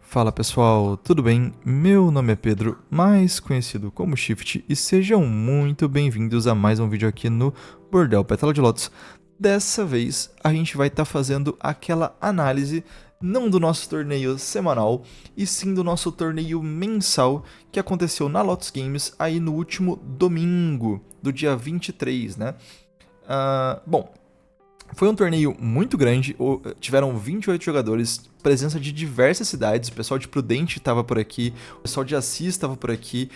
Fala pessoal, tudo bem? Meu nome é Pedro, mais conhecido como Shift, e sejam muito bem-vindos a mais um vídeo aqui no Bordel Pétala de Lótus. Dessa vez a gente vai estar fazendo aquela análise não do nosso torneio semanal, e sim do nosso torneio mensal que aconteceu na Lotus Games aí no último domingo, do dia 23, né? Bom, foi um torneio muito grande, tiveram 28 jogadores, presença de diversas cidades, o pessoal de Prudente estava por aqui, o pessoal de Assis estava por aqui,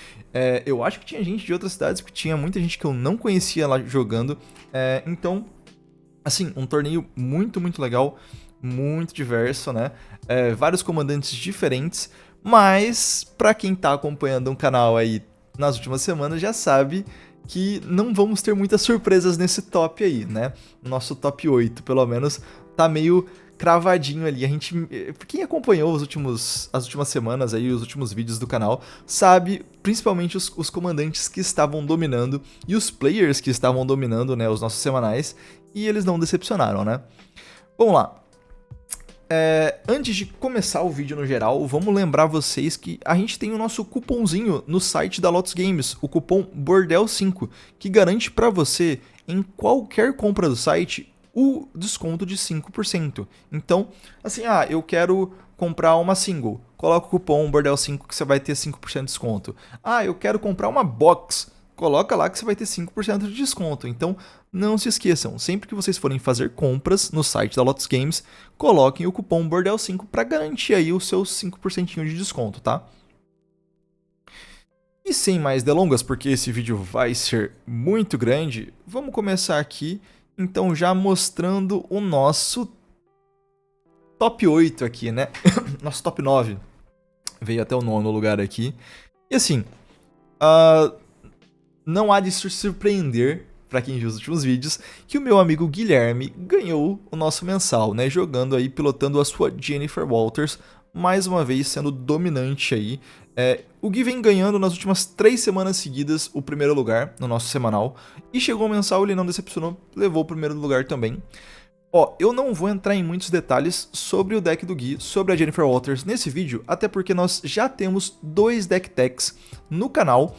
eu acho que tinha gente de outras cidades, porque tinha muita gente que eu não conhecia lá jogando, então, assim, um torneio muito legal, muito diverso, né, vários comandantes diferentes, mas pra quem tá acompanhando um canal aí nas últimas semanas já sabe que não vamos ter muitas surpresas nesse top aí, né? Nosso top 8, pelo menos, tá meio cravadinho ali. Quem acompanhou as últimas semanas aí, os últimos vídeos do canal, sabe, principalmente os comandantes que estavam dominando e os players que estavam dominando, né, os nossos semanais, e eles não decepcionaram, né? Vamos lá. Antes de começar o vídeo no geral, vamos lembrar vocês que a gente tem o nosso cupomzinho no site da Lotus Games, o cupom BORDEL5, que garante para você, em qualquer compra do site, o desconto de 5%. Então, assim, eu quero comprar uma single, coloca o cupom BORDEL5 que você vai ter 5% de desconto. Eu quero comprar uma box, coloca lá que você vai ter 5% de desconto. Então, não se esqueçam, sempre que vocês forem fazer compras no site da Lotus Games, coloquem o cupom BORDEL5 para garantir aí os seus 5% de desconto, tá? E sem mais delongas, porque esse vídeo vai ser muito grande, vamos começar aqui, então já mostrando o nosso top 8 aqui, né? Nosso top 9. Veio até o nono lugar aqui. E assim, não há de se surpreender, para quem viu os últimos vídeos, que o meu amigo Guilherme ganhou o nosso mensal, né? Jogando aí, pilotando a sua Jennifer Walters, mais uma vez sendo dominante aí. O Gui vem ganhando nas últimas 3 semanas seguidas o primeiro lugar no nosso semanal. E chegou o mensal, ele não decepcionou, levou o primeiro lugar também. Eu não vou entrar em muitos detalhes sobre o deck do Gui, sobre a Jennifer Walters nesse vídeo, até porque nós já temos 2 deck techs no canal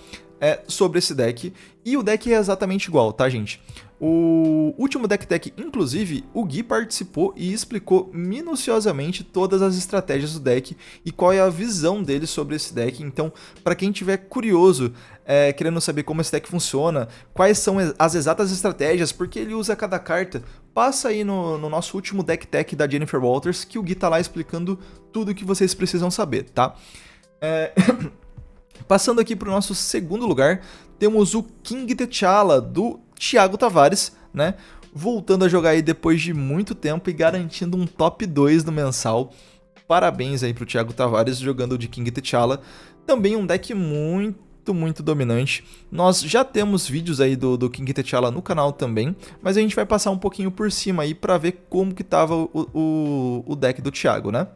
sobre esse deck, e o deck é exatamente igual, tá, gente? O último deck tech, inclusive, o Gui participou e explicou minuciosamente todas as estratégias do deck e qual é a visão dele sobre esse deck. Então, para quem tiver curioso, querendo saber como esse deck funciona, quais são as exatas estratégias, porque ele usa cada carta, passa aí no nosso último deck tech da Jennifer Walters, que o Gui tá lá explicando tudo o que vocês precisam saber, tá? Passando aqui para o nosso segundo lugar, temos o King T'Challa, do Thiago Tavares, né? Voltando a jogar aí depois de muito tempo e garantindo um top 2 no mensal. Parabéns aí pro Thiago Tavares jogando de King T'Challa. Também um deck muito dominante. Nós já temos vídeos aí do King T'Challa no canal também, mas a gente vai passar um pouquinho por cima aí para ver como que tava o deck do Thiago, né?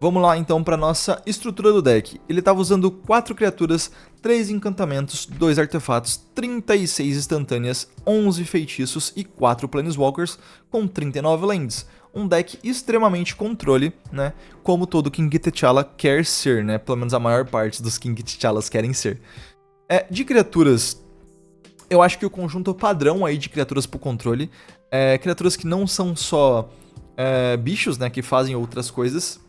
Vamos lá então para nossa estrutura do deck. Ele estava usando 4 criaturas, 3 encantamentos, 2 artefatos, 36 instantâneas, 11 feitiços e 4 planeswalkers com 39 lands. Um deck extremamente controle, né? Como todo King T'Challa quer ser, né? Pelo menos a maior parte dos King T'Challas querem ser. De criaturas, eu acho que o conjunto padrão aí de criaturas pro controle, criaturas que não são só bichos, né? Que fazem outras coisas.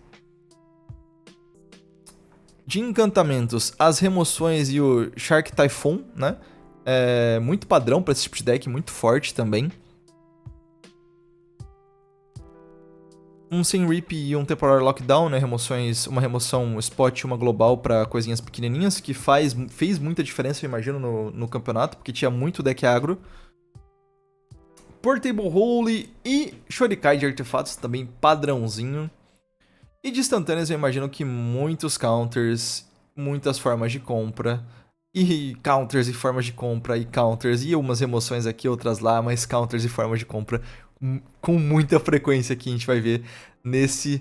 De encantamentos, as remoções e o Shark Typhoon, né? Muito padrão para esse tipo de deck, muito forte também. Um Sem Rip e um Temporary Lockdown, né? Uma remoção spot e uma global para coisinhas pequenininhas, que fez muita diferença, eu imagino, no campeonato, porque tinha muito deck agro. Portable Hole e Shurikai de artefatos, também padrãozinho. E de instantâneas eu imagino que muitos counters, muitas formas de compra, e counters e formas de compra, e counters, e umas remoções aqui, outras lá, mas counters e formas de compra com muita frequência que a gente vai ver nessas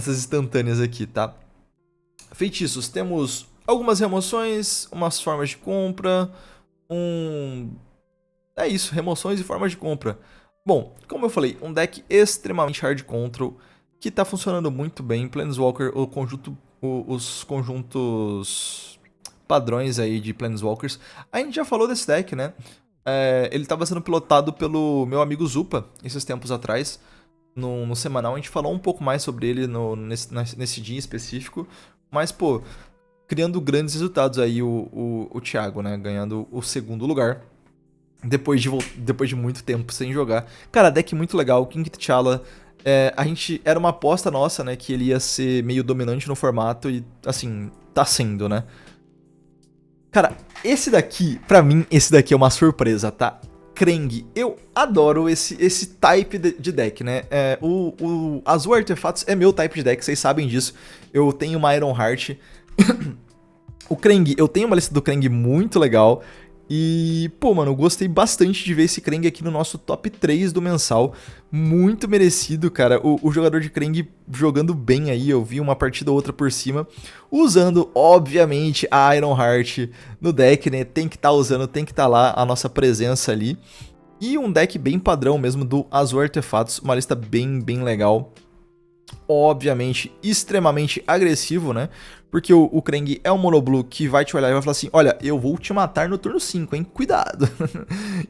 instantâneas aqui, tá? Feitiços, temos algumas remoções, umas formas de compra, É isso, remoções e formas de compra. Bom, como eu falei, um deck extremamente hard control, que tá funcionando muito bem. Planeswalker, os conjuntos padrões aí de Planeswalkers. A gente já falou desse deck, né? Ele estava sendo pilotado pelo meu amigo Zupa, esses tempos atrás. No semanal, a gente falou um pouco mais sobre ele nesse dia específico. Mas, pô, criando grandes resultados aí o Thiago, né? Ganhando o segundo lugar. Depois de muito tempo sem jogar. Cara, deck muito legal. King T'Challa. A gente era uma aposta nossa, né? Que ele ia ser meio dominante no formato. E, assim, tá sendo, né? Cara, esse daqui, pra mim, esse daqui é uma surpresa, tá? Krang, eu adoro esse type de deck, né? O Azul Artefatos é meu type de deck, vocês sabem disso. Eu tenho uma Iron Heart. O Krang, eu tenho uma lista do Krang muito legal. E, pô, mano, eu gostei bastante de ver esse Krang aqui no nosso top 3 do mensal. Muito merecido, cara. O jogador de Krang jogando bem aí. Eu vi uma partida ou outra por cima. Usando, obviamente, a Iron Heart no deck, né? Tem que estar usando, tem que estar lá a nossa presença ali. E um deck bem padrão mesmo do Azul Artefatos. Uma lista bem legal. Obviamente, extremamente agressivo, né? Porque o Krang é um monoblue que vai te olhar e vai falar assim: olha, eu vou te matar no turno 5, hein? Cuidado.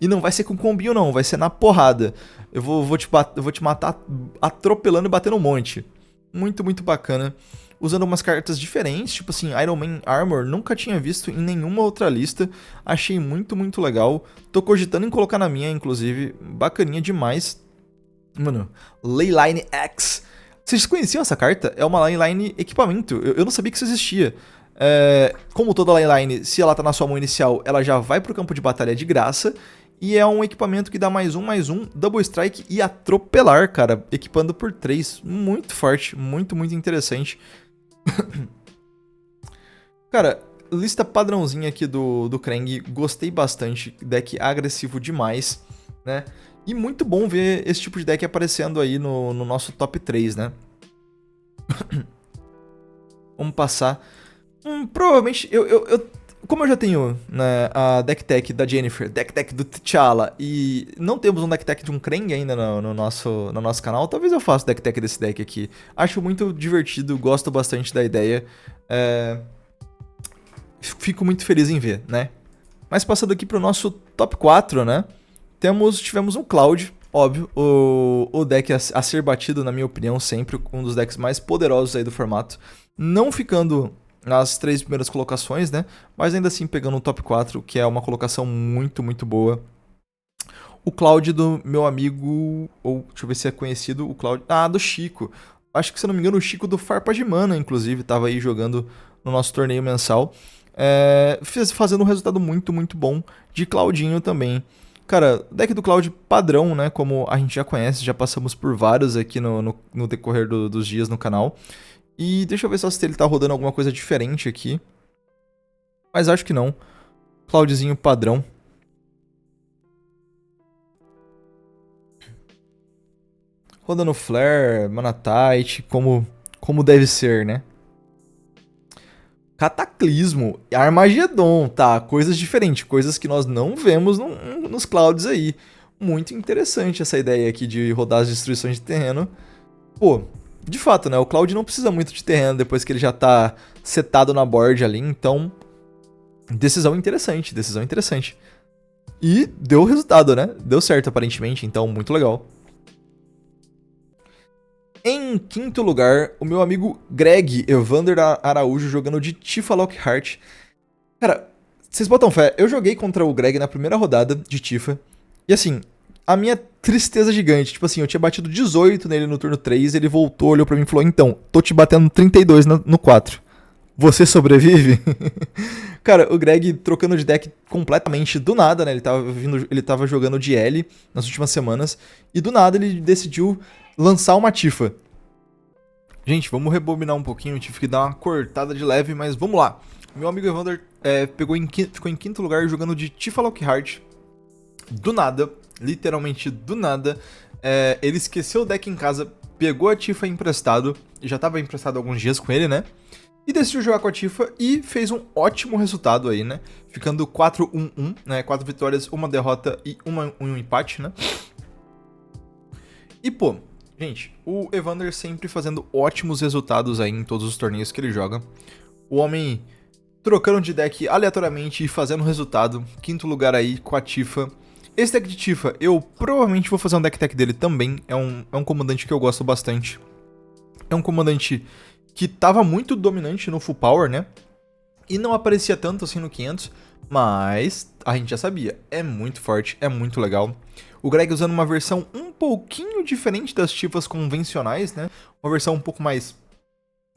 E não vai ser com combinho, não, vai ser na porrada. Eu vou te matar atropelando e batendo um monte. Muito bacana. Usando umas cartas diferentes, tipo assim, Iron Man Armor, nunca tinha visto em nenhuma outra lista. Achei muito legal. Tô cogitando em colocar na minha, inclusive. Bacaninha demais. Mano, Leyline X. Vocês conheciam essa carta? É uma Leyline equipamento. Eu não sabia que isso existia. Como toda Leyline, se ela tá na sua mão inicial, ela já vai pro campo de batalha de graça. E é um equipamento que dá +1/+1, Double Strike e atropelar, cara. Equipando por 3. Muito forte, muito interessante. Cara, lista padrãozinha aqui do Krang. Gostei bastante. Deck agressivo demais, né? E muito bom ver esse tipo de deck aparecendo aí no nosso top 3, né? Vamos passar. Provavelmente, como eu já tenho, né, a deck tech da Jennifer, deck tech do T'Challa, e não temos um deck tech de um Krang ainda no nosso canal, talvez eu faça o deck tech desse deck aqui. Acho muito divertido, gosto bastante da ideia. Fico muito feliz em ver, né? Mas passando aqui pro nosso top 4, né? Tivemos um Cloud, óbvio, o deck a ser batido, na minha opinião, sempre um dos decks mais poderosos aí do formato. Não ficando nas 3 primeiras colocações, né? Mas ainda assim pegando um top 4, que é uma colocação muito boa. O Cloud do meu amigo, ou deixa eu ver se é conhecido, o Cloud... Ah, do Chico. Acho que, se eu não me engano, o Chico do Farpa de Mana, inclusive, tava aí jogando no nosso torneio mensal. Fazendo um resultado muito bom de Claudinho também. Cara, deck do Cloud padrão, né? Como a gente já conhece, já passamos por vários aqui no decorrer dos dias no canal. E deixa eu ver só se ele tá rodando alguma coisa diferente aqui. Mas acho que não. Cloudzinho padrão. Rodando Flare, Mana Tight, como deve ser, né? Cataclismo, Armagedon, tá? Coisas diferentes, coisas que nós não vemos nos Clouds aí. Muito interessante essa ideia aqui de rodar as destruições de terreno. Pô, de fato, né? O Cloud não precisa muito de terreno depois que ele já tá setado na board ali, então... Decisão interessante. E deu resultado, né? Deu certo, aparentemente, então muito legal. Em quinto lugar, o meu amigo Greg Evander Araújo jogando de Tifa Lockhart. Cara, vocês botam fé, eu joguei contra o Greg na primeira rodada de Tifa. E assim, a minha tristeza gigante, tipo assim, eu tinha batido 18 nele no turno 3, ele voltou, olhou pra mim e falou: então, tô te batendo 32 no 4. Você sobrevive? Cara, o Greg trocando de deck completamente do nada, né? Ele tava jogando de L nas últimas semanas. E do nada ele decidiu lançar uma Tifa. Gente, vamos rebobinar um pouquinho. Tive que dar uma cortada de leve, mas vamos lá. Meu amigo Evander ficou em quinto lugar jogando de Tifa Lockhart. Do nada, literalmente do nada. Ele esqueceu o deck em casa, pegou a Tifa emprestado. Já tava emprestado há alguns dias com ele, né? E decidiu jogar com a Tifa e fez um ótimo resultado aí, né? Ficando 4-1-1, né? 4 vitórias, 1 derrota e um empate, né? E, pô, Gente, o Evander sempre fazendo ótimos resultados aí em todos os torneios que ele joga. O homem trocando de deck aleatoriamente e fazendo resultado. Quinto lugar aí com a Tifa. Esse deck de Tifa, eu provavelmente vou fazer um deck tech dele também. É um comandante que eu gosto bastante. É um comandante que tava muito dominante no full power, né? E não aparecia tanto assim no 500, mas a gente já sabia, é muito forte, é muito legal. O Greg usando uma versão um pouquinho diferente das Tifas convencionais, né? Uma versão um pouco mais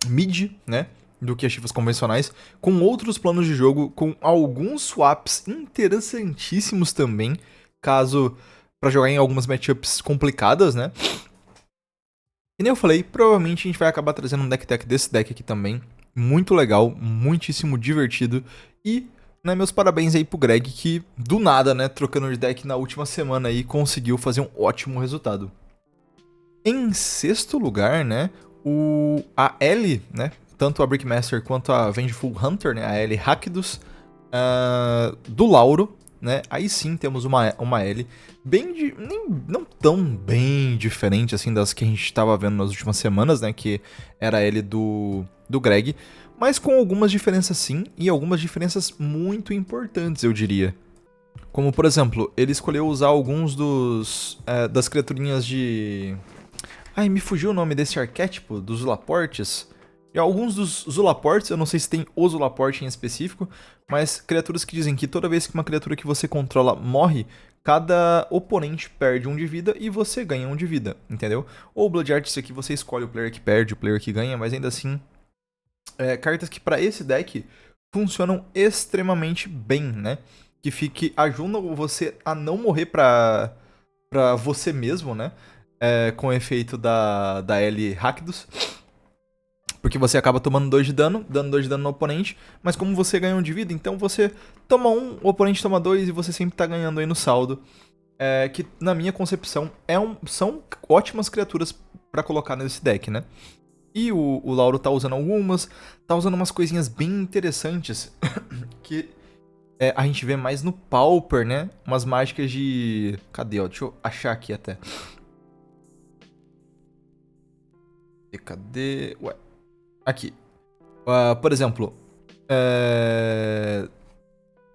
mid, né? Do que as Tifas convencionais, com outros planos de jogo, com alguns swaps interessantíssimos também, caso para jogar em algumas matchups complicadas, né? E nem eu falei, provavelmente a gente vai acabar trazendo um deck tech desse deck aqui também. Muito legal, muitíssimo divertido. E, né, meus parabéns aí pro Greg, que do nada, né, trocando de deck na última semana aí, conseguiu fazer um ótimo resultado. Em sexto lugar, né, a Ellie, né, tanto a Brickmaster quanto a Vengeful Hunter, né, a Ellie Rakdos, do Lauro, né, aí sim temos uma Ellie não tão bem diferente assim das que a gente estava vendo nas últimas semanas, né, que era a Ellie do Greg, mas com algumas diferenças sim, e algumas diferenças muito importantes, eu diria. Como, por exemplo, ele escolheu usar alguns das criaturinhas de... Ai, me fugiu o nome desse arquétipo, dos Zulaportes. E alguns dos Zulaportes, eu não sei se tem o Zulaporte em específico, mas criaturas que dizem que toda vez que uma criatura que você controla morre, cada oponente perde 1 de vida e você ganha 1 de vida, entendeu? Ou Blood Art, isso aqui você escolhe o player que perde, o player que ganha, mas ainda assim, cartas que para esse deck funcionam extremamente bem, né? Que ajudam você a não morrer pra você mesmo, né? Com o efeito da Ellie Rakdos. Porque você acaba tomando 2 de dano, dando 2 de dano no oponente, mas como você ganha 1 de vida, então você toma 1, o oponente toma 2 e você sempre tá ganhando aí no saldo. Que na minha concepção são ótimas criaturas pra colocar nesse deck, né? E o Lauro tá usando algumas, tá usando umas coisinhas bem interessantes que a gente vê mais no Pauper, né? Umas mágicas de... Cadê, ó? Deixa eu achar aqui até. Cadê? Ué. Aqui. Por exemplo,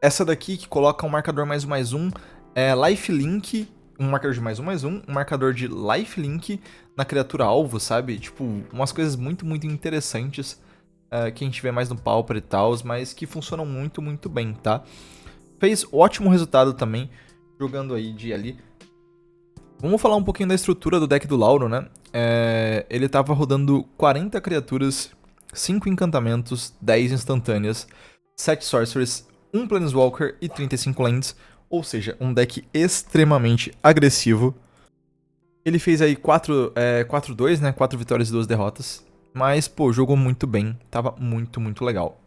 essa daqui que coloca um marcador +1/+1 é lifelink, um marcador de +1/+1, um marcador de lifelink na criatura alvo, sabe? Tipo, umas coisas muito, muito interessantes que a gente vê mais no Pauper e tal, mas que funcionam muito, muito bem, tá? Fez ótimo resultado também, jogando aí de ali. Vamos falar um pouquinho da estrutura do deck do Lauro, né? Ele tava rodando 40 criaturas, 5 encantamentos, 10 instantâneas, 7 sorceries, 1 planeswalker e 35 lands, ou seja, um deck extremamente agressivo. Ele fez aí 4-2, né? 4 vitórias e 2 derrotas. Mas, pô, jogou muito bem. Tava muito, muito legal.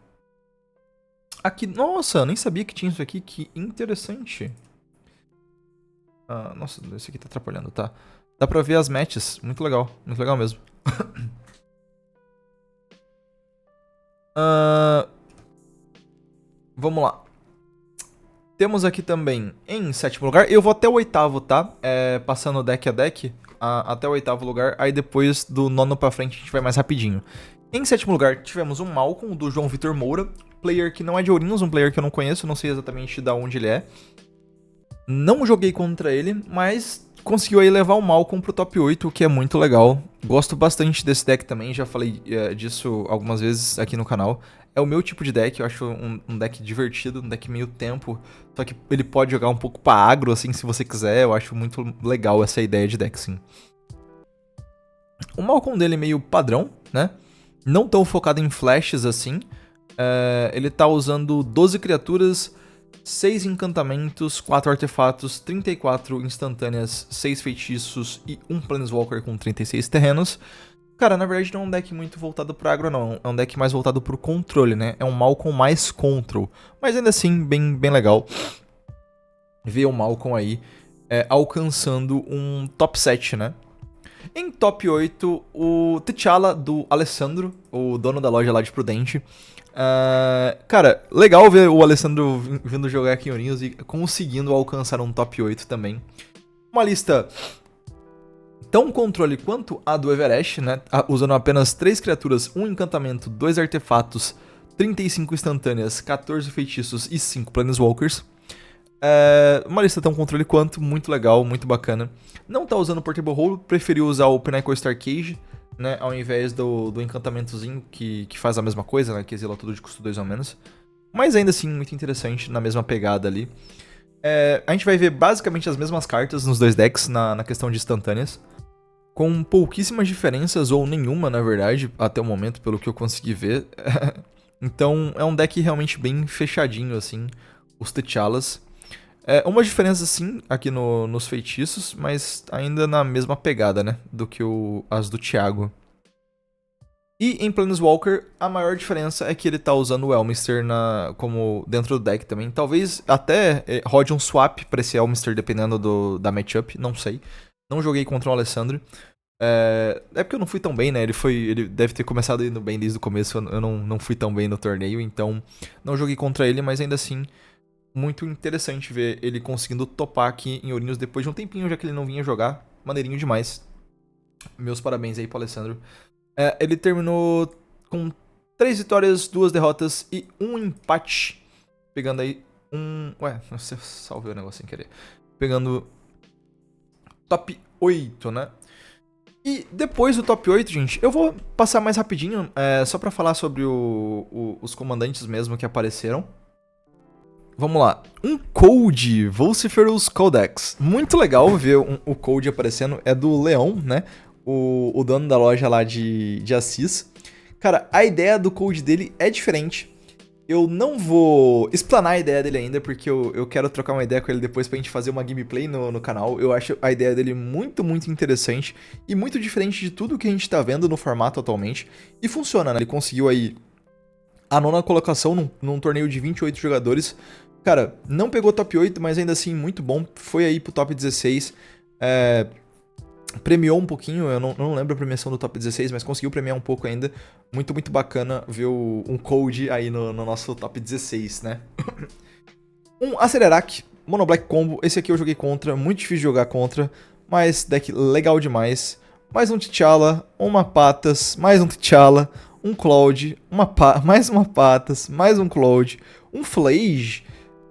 Aqui, nossa, nem sabia que tinha isso aqui. Que interessante. Nossa, esse aqui tá atrapalhando, tá? Dá pra ver as matches. Muito legal mesmo. Vamos lá. Temos aqui também, em sétimo lugar, eu vou até o oitavo, tá? Passando deck a deck, até o oitavo lugar, aí depois do nono pra frente a gente vai mais rapidinho. Em sétimo lugar, tivemos um Malcolm, do João Vitor Moura, player que não é de Ourinhos, um player que eu não conheço, não sei exatamente de onde ele é. Não joguei contra ele, mas conseguiu aí levar o Malcolm pro top 8, o que é muito legal. Gosto bastante desse deck também, já falei disso algumas vezes aqui no canal. É o meu tipo de deck, eu acho um deck divertido, um deck meio tempo, só que ele pode jogar um pouco pra agro, assim, se você quiser. Eu acho muito legal essa ideia de deck, sim. O Malcolm dele é meio padrão, né? Não tão focado em flashes assim. Ele tá usando 12 criaturas, 6 encantamentos, 4 artefatos, 34 instantâneas, 6 feitiços e 1 planeswalker com 36 terrenos. Cara, na verdade não é um deck muito voltado pro agro, não. É um deck mais voltado pro controle, né? É um Malcolm mais control. Mas ainda assim, bem legal ver o Malcolm aí alcançando um top 7, né? Em top 8, o T'Challa do Alessandro, o dono da loja lá de Prudente. Cara, legal ver o Alessandro vindo jogar aqui em Ourinhos e conseguindo alcançar um top 8 também. Uma lista tão um controle quanto a do Everest, né? Usando apenas 3 criaturas, 1 encantamento, 2 artefatos, 35 instantâneas, 14 feitiços e 5 Planeswalkers. Uma lista tão controle quanto, muito legal, muito bacana. Não tá usando o Portable Hole, preferiu usar o Pinnacle Star Cage, né? Ao invés do encantamentozinho que faz a mesma coisa, né? Que exila tudo de custo 2 ou menos. Mas ainda assim, muito interessante, na mesma pegada ali. A gente vai ver basicamente as mesmas cartas nos dois decks na questão de instantâneas. Com pouquíssimas diferenças, ou nenhuma, na verdade, até o momento, pelo que eu consegui ver. Então, é um deck realmente bem fechadinho, assim, os T'Challas. Uma diferença, sim, aqui nos feitiços, mas ainda na mesma pegada, né, do que as do Thiago. E em Planeswalker, a maior diferença é que ele tá usando o Elminster como dentro do deck também. Talvez até rode um swap pra esse Elminster, dependendo da matchup, não sei. Não joguei contra o Alessandro. Porque eu não fui tão bem, né? Ele deve ter começado indo bem desde o começo. Eu não fui tão bem no torneio, então não joguei contra ele, mas ainda assim, muito interessante ver ele conseguindo topar aqui em Ourinhos depois de um tempinho, já que ele não vinha jogar. Maneirinho demais. Meus parabéns aí pro Alessandro. Ele terminou com 3 vitórias, 2 derrotas e 1 empate. Pegando aí Ué, você salvei o negócio sem querer. Pegando top 8, né? E depois do top 8, gente, eu vou passar mais rapidinho, só pra falar sobre os comandantes mesmo que apareceram. Vamos lá. Um Code, Vociferous Codex. Muito legal ver o Code aparecendo. É do Leão, né? O dono da loja lá de Assis. Cara, a ideia do Code dele é diferente. Eu não vou explanar a ideia dele ainda, porque eu quero trocar uma ideia com ele depois pra gente fazer uma gameplay no canal. Eu acho a ideia dele muito, muito interessante e muito diferente de tudo que a gente tá vendo no formato atualmente. E funciona, né? Ele conseguiu aí a 9ª colocação num torneio de 28 jogadores. Cara, não pegou top 8, mas ainda assim muito bom. Foi aí pro top 16. Premiou um pouquinho, eu não lembro a premiação do top 16, mas conseguiu premiar um pouco ainda. Muito, muito bacana ver um Code aí no nosso top 16, né? Um Acelerac, Mono Black Combo. Esse aqui eu joguei contra, muito difícil de jogar contra, mas deck legal demais. Mais um T'Challa, uma Patas, mais um T'Challa, um Cloud, mais uma Patas, mais um Cloud, um Flage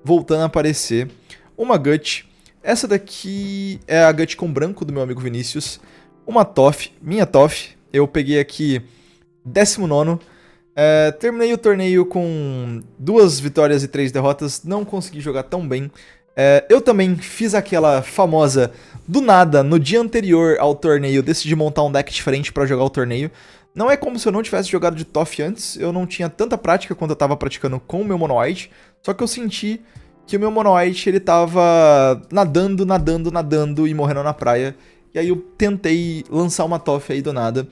voltando a aparecer, uma Gut. Essa daqui é a Gut com branco do meu amigo Vinícius. Uma Toff, minha Toff. Eu peguei aqui 19º. Terminei o torneio com 2 vitórias e 3 derrotas. Não consegui jogar tão bem. Eu também fiz aquela famosa do nada, no dia anterior ao torneio, decidi montar um deck diferente pra jogar o torneio. Não é como se eu não tivesse jogado de Toff antes. Eu não tinha tanta prática quando eu tava praticando com o meu Mono White. Só que eu senti que o meu Mono White, ele tava nadando e morrendo na praia. E aí eu tentei lançar uma Toff aí do nada.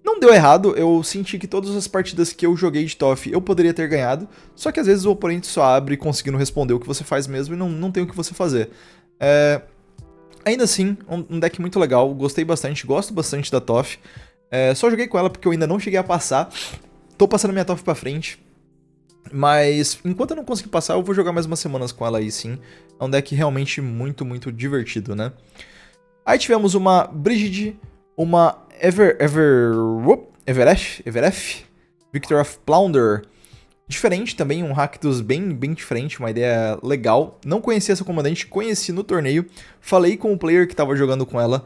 Não deu errado, eu senti que todas as partidas que eu joguei de Toff eu poderia ter ganhado. Só que às vezes o oponente só abre conseguindo responder o que você faz mesmo e não tem o que você fazer. Ainda assim, um deck muito legal, gostei bastante, gosto bastante da Toff. Só joguei com ela porque eu ainda não cheguei a passar. Tô passando minha Toff pra frente. Mas, enquanto eu não conseguir passar, eu vou jogar mais umas semanas com ela aí, sim. É um deck realmente muito, muito divertido, né? Aí tivemos uma Brigid, uma Everef, Victor of Plunder. Diferente também, um Rakdos bem diferente, uma ideia legal. Não conhecia essa comandante, conheci no torneio. Falei com o player que tava jogando com ela,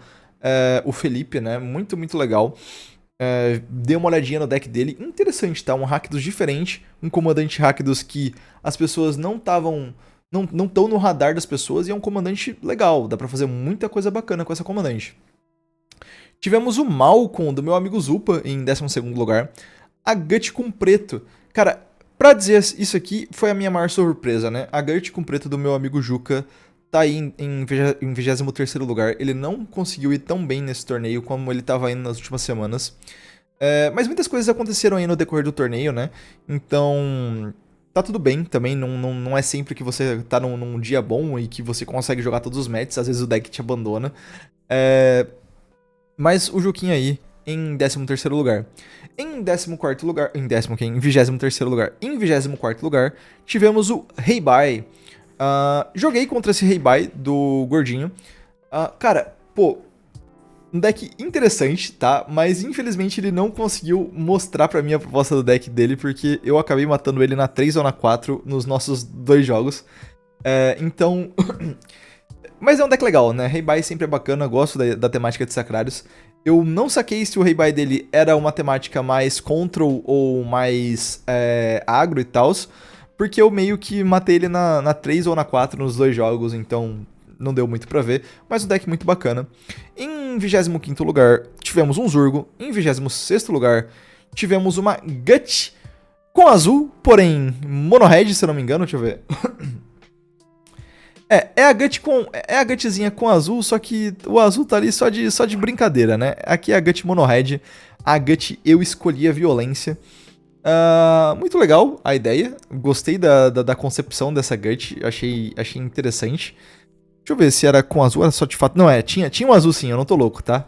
o Felipe, né? Muito, muito legal. Dei uma olhadinha no deck dele, interessante, tá? Um Rakdos diferente, um comandante Rakdos que as pessoas não estão no radar das pessoas e é um comandante legal, dá pra fazer muita coisa bacana com essa comandante. Tivemos o Malcolm, do meu amigo Zupa, em 12º lugar. A Gut com preto. Cara, pra dizer isso aqui, foi a minha maior surpresa, né? A Gut com preto do meu amigo Juca tá aí em 23º lugar. Ele não conseguiu ir tão bem nesse torneio como ele tava indo nas últimas semanas. Mas muitas coisas aconteceram aí no decorrer do torneio, né? Então, tá tudo bem também. Não é sempre que você tá num dia bom e que você consegue jogar todos os matches. Às vezes o deck te abandona. Mas o Juquinha aí em 13º lugar. Em 14º lugar... Em 23º lugar. Em 24º lugar, tivemos o Heibai. Joguei contra esse Heibai do Gordinho. Cara, pô, Um deck interessante, tá? Mas infelizmente ele não conseguiu mostrar pra mim a proposta do deck dele, porque eu acabei matando ele na 3 ou na 4 nos nossos 2 jogos. Então... Mas é um deck legal, né? Heibai sempre é bacana, gosto da temática de Sacrários. Eu não saquei se o Heibai dele era uma temática mais control ou mais agro e tal, porque eu meio que matei ele na 3 ou na 4 nos 2 jogos, então não deu muito pra ver, mas um deck muito bacana. Em 25º lugar, tivemos um Zurgo. Em 26º lugar, tivemos uma Gut com azul, porém mono-red, se eu não me engano, deixa eu ver. É a Gutzinha com azul, só que o azul tá ali só de brincadeira, né? Aqui é a Gut mono-red, a Gut eu escolhi a violência. Muito legal a ideia, gostei da concepção dessa Gut, achei interessante. Deixa eu ver se era com azul, era só de fato... Não, tinha um azul sim, eu não tô louco, tá?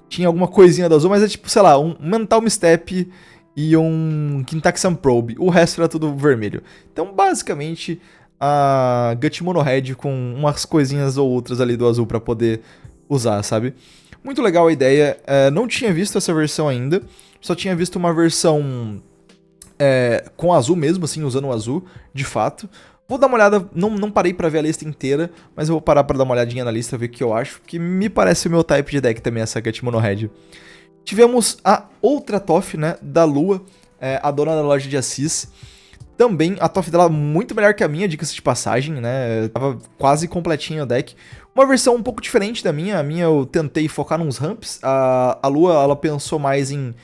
Tinha alguma coisinha do azul, mas é tipo, sei lá, um Mental Misstep e um Kintaxan Probe. O resto era tudo vermelho. Então, basicamente... a Gut Mono Red com umas coisinhas ou outras ali do azul pra poder usar, sabe? Muito legal a ideia, não tinha visto essa versão ainda, só tinha visto uma versão com azul mesmo, assim, usando o azul, de fato. Vou dar uma olhada, não parei pra ver a lista inteira, mas eu vou parar pra dar uma olhadinha na lista, ver o que eu acho, que me parece o meu type de deck também, essa Gut Mono Red. Tivemos a outra Toff, né, da Lua, a dona da loja de Assis. Também, a Toff dela muito melhor que a minha, diga-se de passagem, né? Tava quase completinho o deck. Uma versão um pouco diferente da minha. A minha eu tentei focar nos ramps. A Lua, ela pensou mais em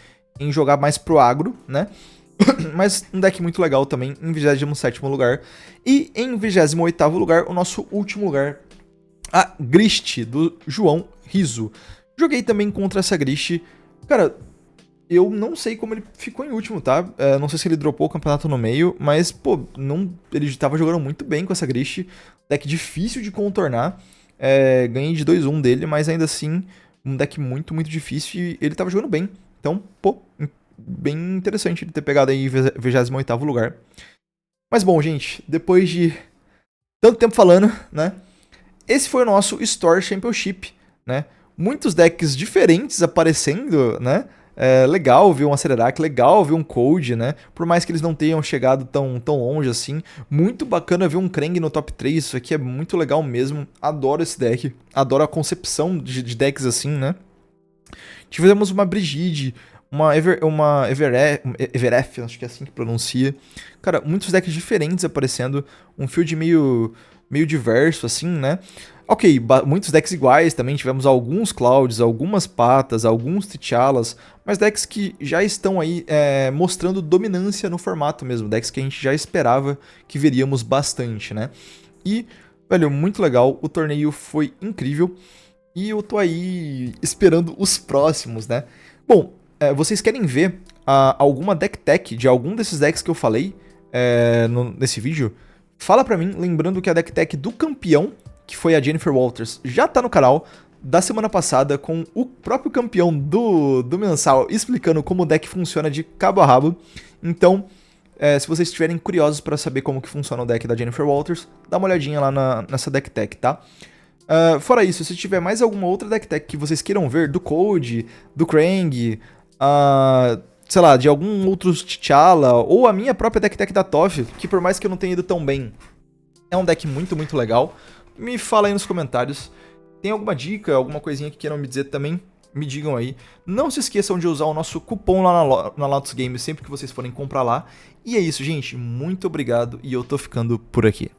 jogar mais pro agro, né? Mas um deck muito legal também, em 27º lugar. E em 28º lugar, o nosso último lugar, a Grist, do João Riso. Joguei também contra essa Grist. Cara... eu não sei como ele ficou em último, tá? Não sei se ele dropou o campeonato no meio, mas, pô, ele tava jogando muito bem com essa Grist. Deck difícil de contornar. Ganhei de 2-1 dele, mas ainda assim, um deck muito, muito difícil e ele tava jogando bem. Então, pô, bem interessante ele ter pegado aí 28º lugar. Mas bom, gente, depois de tanto tempo falando, né? Esse foi o nosso Store Championship, né? Muitos decks diferentes aparecendo, né? Legal ver um Acelerac, legal ver um Cold, né? Por mais que eles não tenham chegado tão longe assim. Muito bacana ver um Krang no top 3, isso aqui é muito legal mesmo. Adoro esse deck, adoro a concepção de decks assim, né? Tivemos uma Brigitte, uma Evereth, acho que é assim que pronuncia. Cara, muitos decks diferentes aparecendo, um field meio diverso assim, né? Ok, muitos decks iguais também, tivemos alguns Clouds, algumas Patas, alguns T'Challas, mas decks que já estão aí mostrando dominância no formato mesmo, decks que a gente já esperava que veríamos bastante, né? E, velho, muito legal, o torneio foi incrível e eu tô aí esperando os próximos, né? Bom, vocês querem ver alguma deck tech de algum desses decks que eu falei nesse vídeo? Fala pra mim, lembrando que a deck tech do campeão, que foi a Jennifer Walters, já tá no canal da semana passada com o próprio campeão do mensal explicando como o deck funciona de cabo a rabo. Então, se vocês estiverem curiosos para saber como que funciona o deck da Jennifer Walters, dá uma olhadinha lá nessa deck tech, tá? Fora isso, se tiver mais alguma outra deck tech que vocês queiram ver, do Code, do Krang, sei lá, de algum outro T'Challa, ou a minha própria deck tech da Toff, que por mais que eu não tenha ido tão bem, é um deck muito, muito legal, me fala aí nos comentários. Tem alguma dica, alguma coisinha que queiram me dizer também? Me digam aí. Não se esqueçam de usar o nosso cupom lá na Lotus Games sempre que vocês forem comprar lá. E é isso, gente. Muito obrigado e eu tô ficando por aqui.